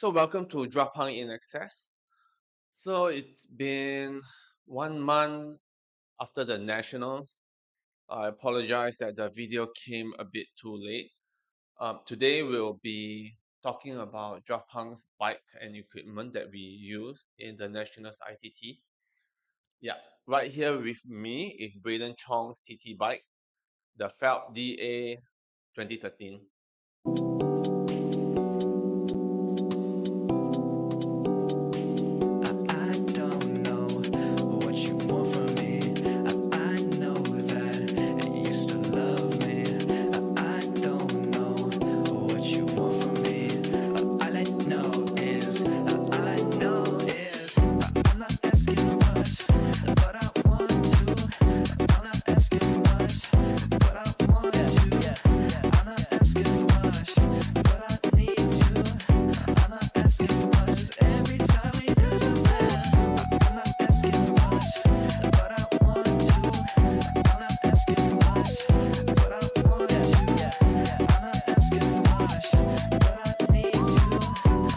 So welcome to Drapang in Excess. So it's been 1 month after the nationals. I apologize that the video came a bit too late. Today we'll be talking about Drapang's bike and equipment that we used in the nationals ITT. Yeah, right here with me is Brayden Chong's TT bike, the Felt DA 2013. I don't know what you want from me. I know that you used to love me. I don't know what you want from me. All I know is I'm not asking for much, but I want to. I'm not asking for much, but I want to. I'm not asking for much, but I need to. I'm not asking for much, 'cause every time we do something, I'm not asking for much, but I want to. I'm not asking for much, but I want to. I'm not asking for much, but I need to.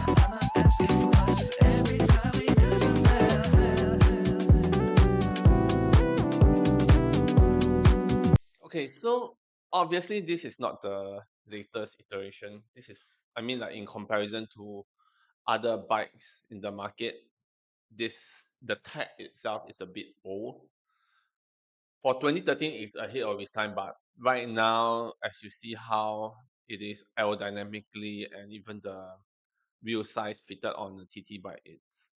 I'm not asking for much, 'cause every time we do something. Okay, so obviously this is not the latest iteration. This is, I mean, like in comparison to other bikes in the market, the tech itself is a bit old. For 2013, it's ahead of its time, but right now, as you see how it is aerodynamically and even the wheel size fitted on the TT bike, it's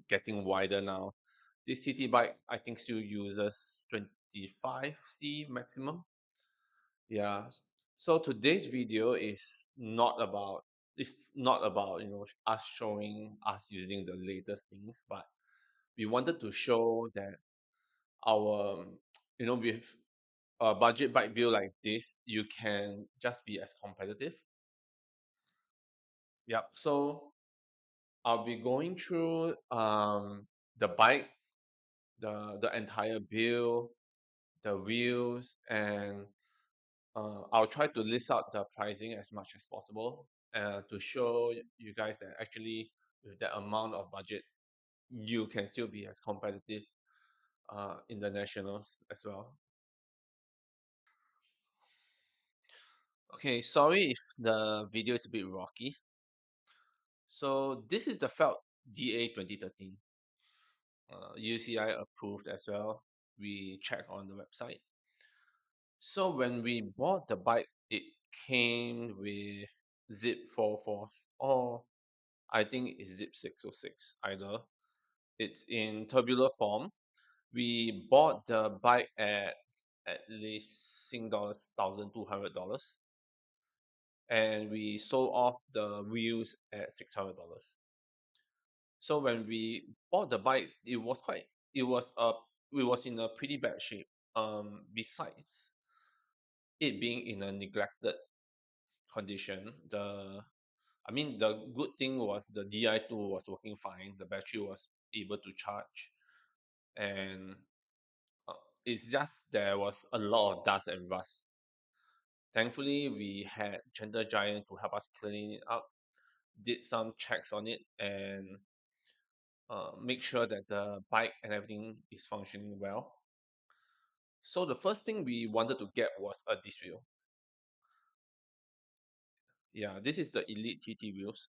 getting wider now. This TT bike, I think, still uses 25C maximum. Yeah. So today's video is not about us showing us using the latest things, but we wanted to show that our with a budget bike build like this, you can just be as competitive. Yep. So I'll be going through the bike, the entire build, the wheels, and I'll try to list out the pricing as much as possible to show you guys that actually with that amount of budget, you can still be as competitive in the nationals as well. Okay, sorry if the video is a bit rocky. So this is the Felt DA 2013. UCI approved as well. We check on the website. So when we bought the bike, it came with zip 44 or I think it's zip 606 either. It's in tubular form. We bought the bike at least $1,200, and we sold off the wheels at $600. So when we bought the bike, it was a it was in a pretty bad shape. Besides it being in a neglected condition, the good thing was the DI2 was working fine. The battery was able to charge, and uh, it's just there was a lot of dust and rust. Thankfully, we had Gentle Giant to help us clean it up, did some checks on it, and make sure that the bike and everything is functioning well. So the first thing we wanted to get was a disc wheel. Yeah, this is the Elite TT wheels.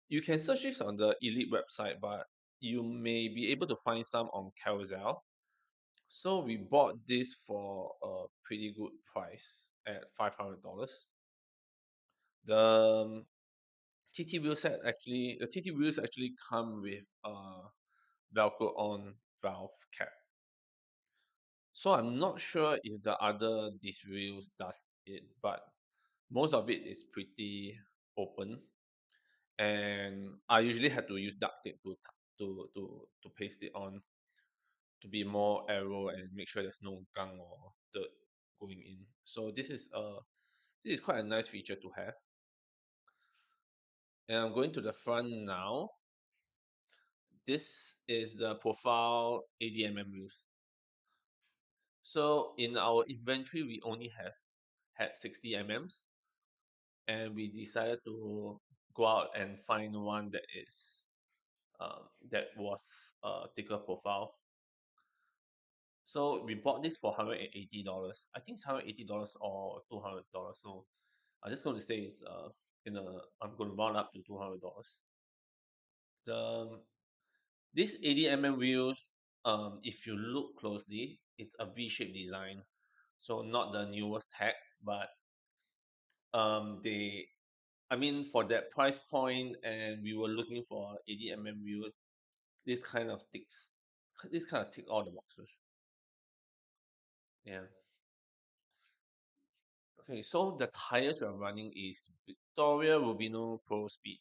You can search this on the Elite website, but you may be able to find some on Carousel. So we bought this for a pretty good price at $500. The TT wheels actually come with a Velcro on valve cap. So I'm not sure if the other disc wheels does it, but most of it is pretty open, and I usually have to use duct tape to paste it on to be more aero and make sure there's no gunk or dirt going in. So this is quite a nice feature to have. And I'm going to the front now. This is the profile 80 wheels. So in our inventory, we only have had 60 mm, and we decided to go out and find one that was thicker profile. So we bought this for $180. I think it's $180 or $200. So I'm just going to say it's I'm going to round up to $200. The These 80 wheels, if you look closely, it's a V-shaped design. So not the newest tech, but they I mean for that price point and we were looking for 80 wheel, this kind of tick all the boxes. Yeah. Okay, so the tires we are running is Victoria Rubino Pro Speed.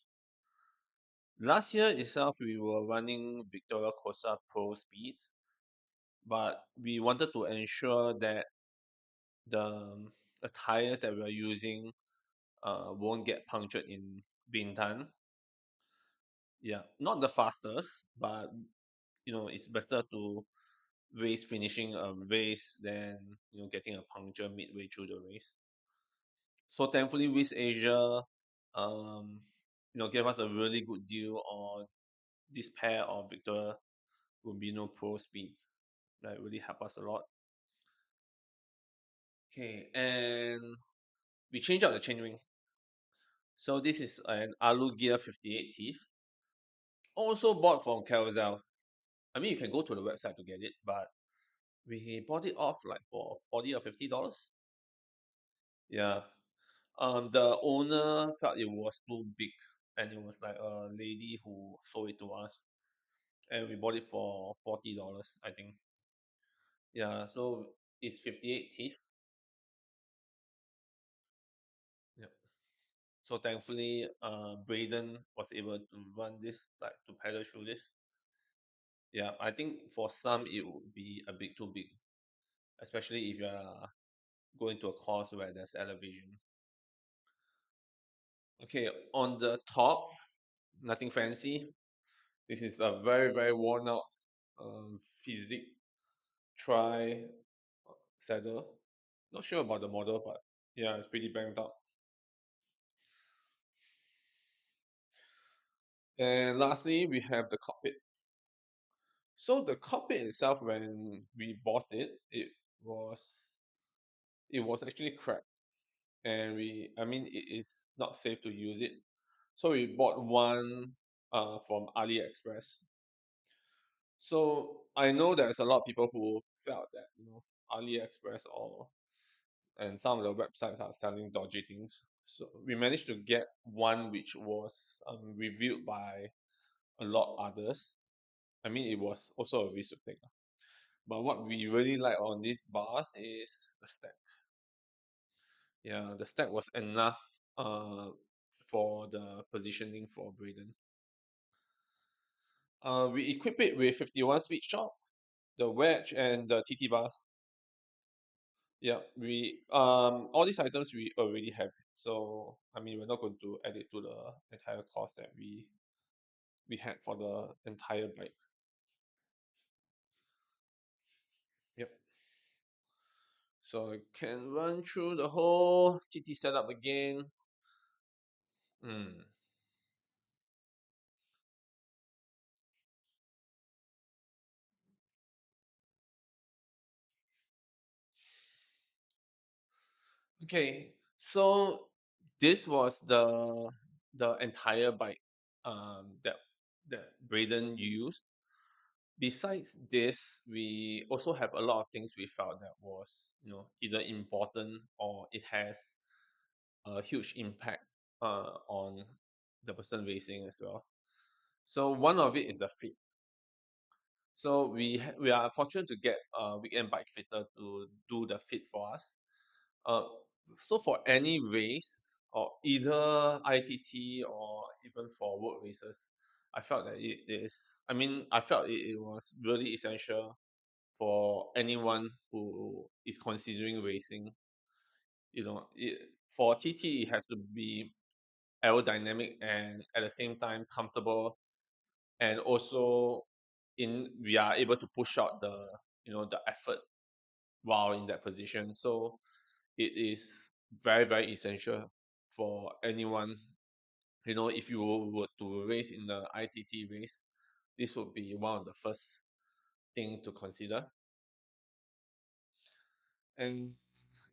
Last year itself, we were running Victoria Corsa Pro Speeds, but we wanted to ensure that the, the tires that we are using won't get punctured in Bintan. Yeah, not the fastest, but it's better to race finishing a race than getting a puncture midway through the race. So thankfully, West Asia, um, gave us a really good deal on this pair of Victor Rubino Pro Speeds. That really helped us a lot. Okay, and we changed out the chainring. So this is an Alu Gear 58 teeth. Also bought from Carousel. I mean, you can go to the website to get it, but we bought it off like for $40 or $50. Yeah. The owner felt it was too big, and it was like a lady who sold it to us, and we bought it for $40, I think. Yeah, so it's 58 teeth. Yep. So thankfully, Brayden was able to run this, like to pedal through this. Yeah, I think for some it would be a bit too big, especially if you are going to a course where there's elevation. Okay, on the top, nothing fancy. This is a very, very worn out physique tri saddle. Not sure about the model, but yeah, it's pretty banged up. And lastly, we have the cockpit. So the cockpit itself, when we bought it, was it was actually cracked, and I mean, it is not safe to use it. So we bought one from AliExpress. So I know there's a lot of people who felt that AliExpress or and some of the websites are selling dodgy things. So we managed to get one which was reviewed by a lot others. I mean, it was also a risk to take. But what we really like on these bars is the stack. Yeah, the stack was enough for the positioning for Brayden. We equip it with 51 Speedshop, the wedge, and the TT bars. Yeah, we all these items we already have. So I mean, we're not going to add it to the entire cost that we had for the entire bike. Yep. So I can run through the whole TT setup again. Hmm. Okay, so this was the entire bike that Brayden used. Besides this, we also have a lot of things we felt that was either important or it has a huge impact on the person racing as well. So one of it is the fit. So we are fortunate to get a weekend bike fitter to do the fit for us. Uh, so for any race or either ITT or even for work races, I felt that it is. I mean, I felt it was really essential for anyone who is considering racing. For TT, it has to be aerodynamic and at the same time comfortable, and also in we are able to push out the effort while in that position. So it is very, very essential for anyone If you were to race in the ITT race, this would be one of the first thing to consider. And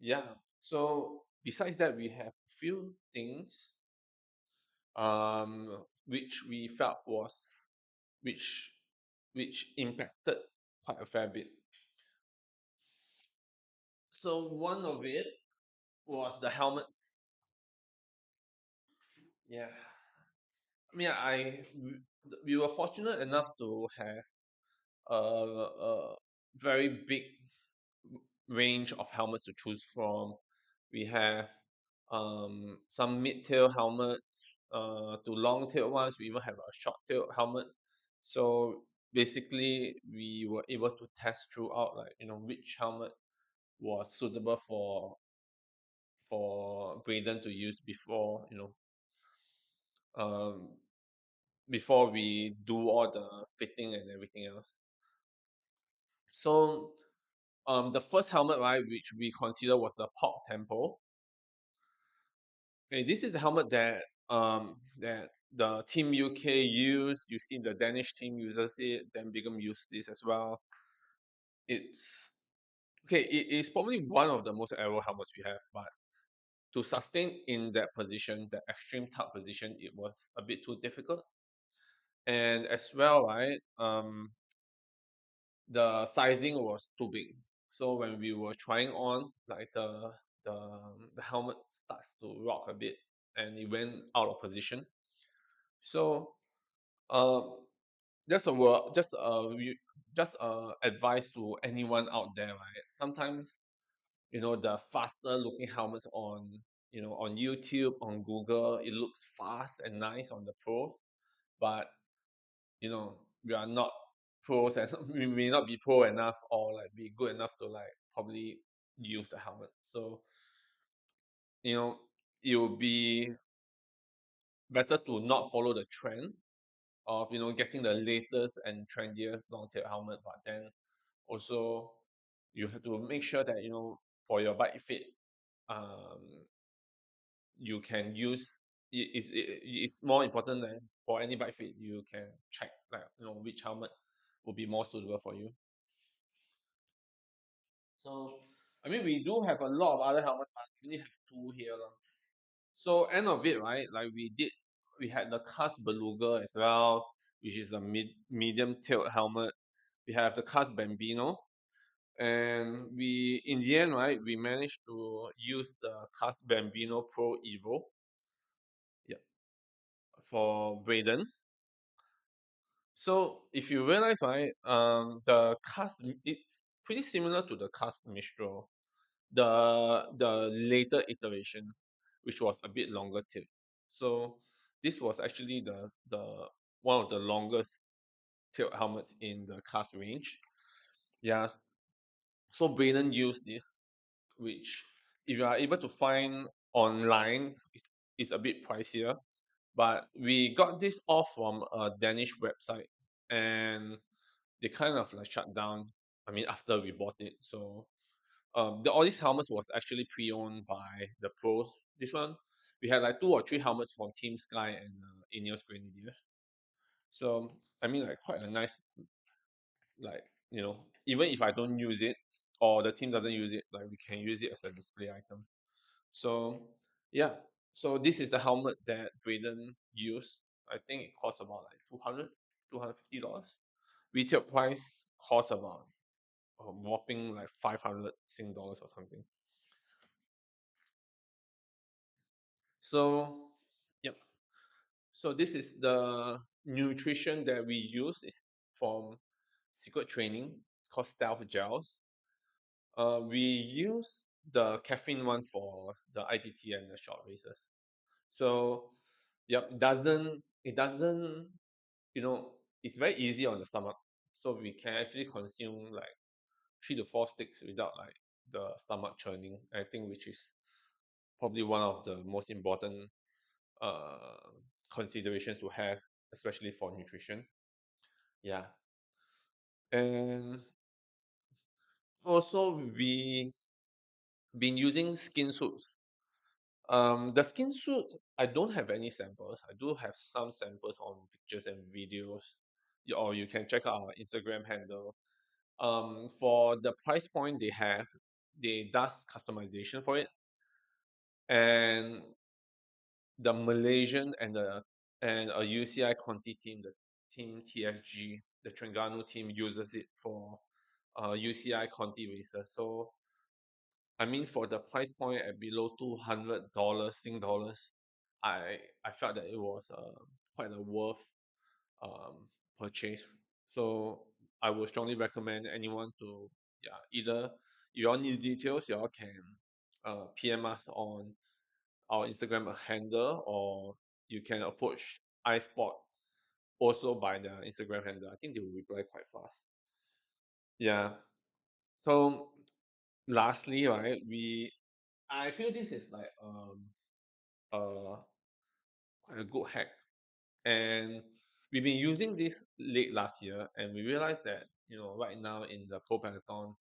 yeah, so besides that, we have a few things which we felt was which which impacted quite a fair bit. So one of it was the helmets. Yeah, I mean, we were fortunate enough to have a very big range of helmets to choose from. We have some mid-tail helmets to long-tail ones. We even have a short-tail helmet. So basically, we were able to test throughout, like which helmet was suitable for Brayden to use um, before we do all the fitting and everything else. So the first helmet, right, which we consider was the Pop Tempo. Okay, this is a helmet that the Team UK use. You see the Danish team uses it. Then Bigham used this as well. It's okay. It is probably one of the most aero helmets we have, but to sustain in that position, that extreme tuck position, it was a bit too difficult. And as well, right, the sizing was too big. So when we were trying on, like the helmet starts to rock a bit, and it went out of position. So um, just advice to anyone out there, right? Sometimes the faster looking helmets on YouTube, on Google, it looks fast and nice on the pros, but we are not pros and we may not be pro enough or like be good enough to like probably use the helmet. So you know it will be better to not follow the trend of getting the latest and trendiest long tail helmet, but then also you have to make sure that for your bike fit, um you can use it's more important than for any bike fit you can check like which helmet will be more suitable for you. So I mean we do have a lot of other helmets, but we only have two here lah. So end of it, right? Like we had the Kask Beluga as well, which is a medium tilt helmet. We have the Kask Bambino, and we in the end, right, we managed to use the Kask Bambino Pro Evo, yeah, for Brayden. So if you realize, right, the Kask it's pretty similar to the Kask Mistral, the later iteration, which was a bit longer tip. So this was actually the one of the longest tilt helmets in the Kask range. Yeah. So Braden used this, which if you are able to find online, is a bit pricier. But we got this off from a Danish website, and they kind of like shut down. I mean, after we bought it, so all these helmets was actually pre-owned by the pros. This one, we had like two or three helmets from Team Sky and Ineos Grenadiers. So I mean, like quite a nice, like even if I don't use it or the team doesn't use it, like we can use it as a display item. So yeah, so this is the helmet that Braden used. I think it costs about like $250. Retail price costs about a whopping like 500 Sing dollars or something. So, yep. So this is the nutrition that we use is from Secret Training. It's called Stealth Gels. We use the caffeine one for the ITT and the short races. So, yep, it doesn't, it's very easy on the stomach. So we can actually consume like 3 to 4 sticks without like the stomach churning. I think which is probably one of the most important uh, considerations to have, especially for nutrition. Yeah, and also we been using skin suits The skin suit, I don't have any samples. I do have some samples on pictures and videos. Or you can check out our Instagram handle. For the price point they have, they does customization for it, and the Malaysian and a UCI Conti team, the team TSG, the Terengganu team uses it for UCI Conti races. So I mean, for the price point at below $200 Sing dollars, I felt that it was quite a worth um, purchase. So I would strongly recommend anyone to, yeah, either if you all need details, you all can PM us on our Instagram handle, or you can approach Isport also by the Instagram handle. I think they will reply quite fast. Yeah. So lastly, right, I feel this is like uh quite a good hack, and we've been using this late last year, and we realized that right now in the pro peloton,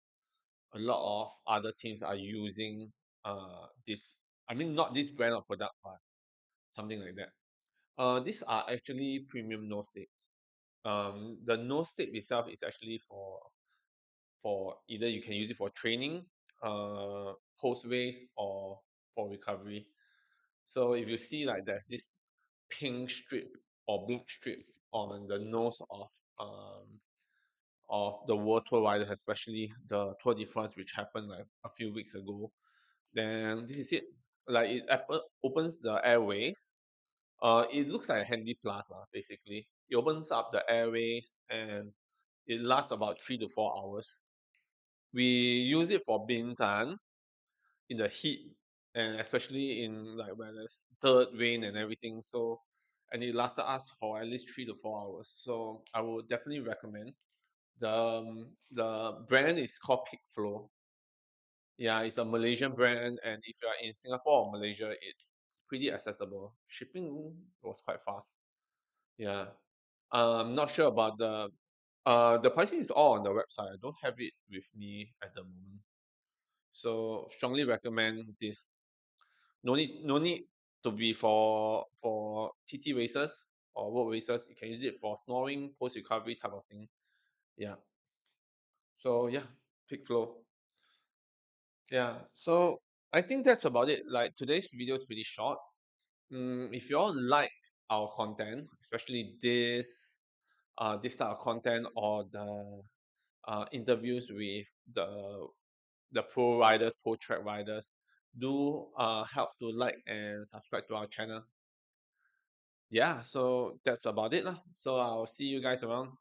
a lot of other teams are using this. I mean, not this brand of product, but something like that. These are actually premium nose tips. The nose tip itself is actually for either you can use it for training, post race, or for recovery. So if you see like there's this pink strip or black strip on the nose of the World Tour riders, especially the Tour de France, which happened like a few weeks ago, then this is it. Like it opens the airways. It looks like a handy plus lah, basically. It opens up the airways and it lasts about 3 to 4 hours. We use it for Bintan in the heat, and especially in like when there's third rain and everything. So, and it lasted us for at least 3 to 4 hours. So I would definitely recommend. The brand is called Peak Flow. Yeah, it's a Malaysian brand, and if you are in Singapore or Malaysia, it's pretty accessible. Shipping was quite fast. Yeah. Not sure about the pricing is all on the website. I don't have it with me at the moment. So strongly recommend this. No need to be for TT races or road races. You can use it for snoring, post recovery type of thing. Yeah. So yeah, Peak Flow. Yeah. So I think that's about it. Like today's video is pretty short. If you all like our content, especially this type of content, or the interviews with the pro riders, pro track riders, do help to like and subscribe to our channel. Yeah, so that's about it lah. So I'll see you guys around.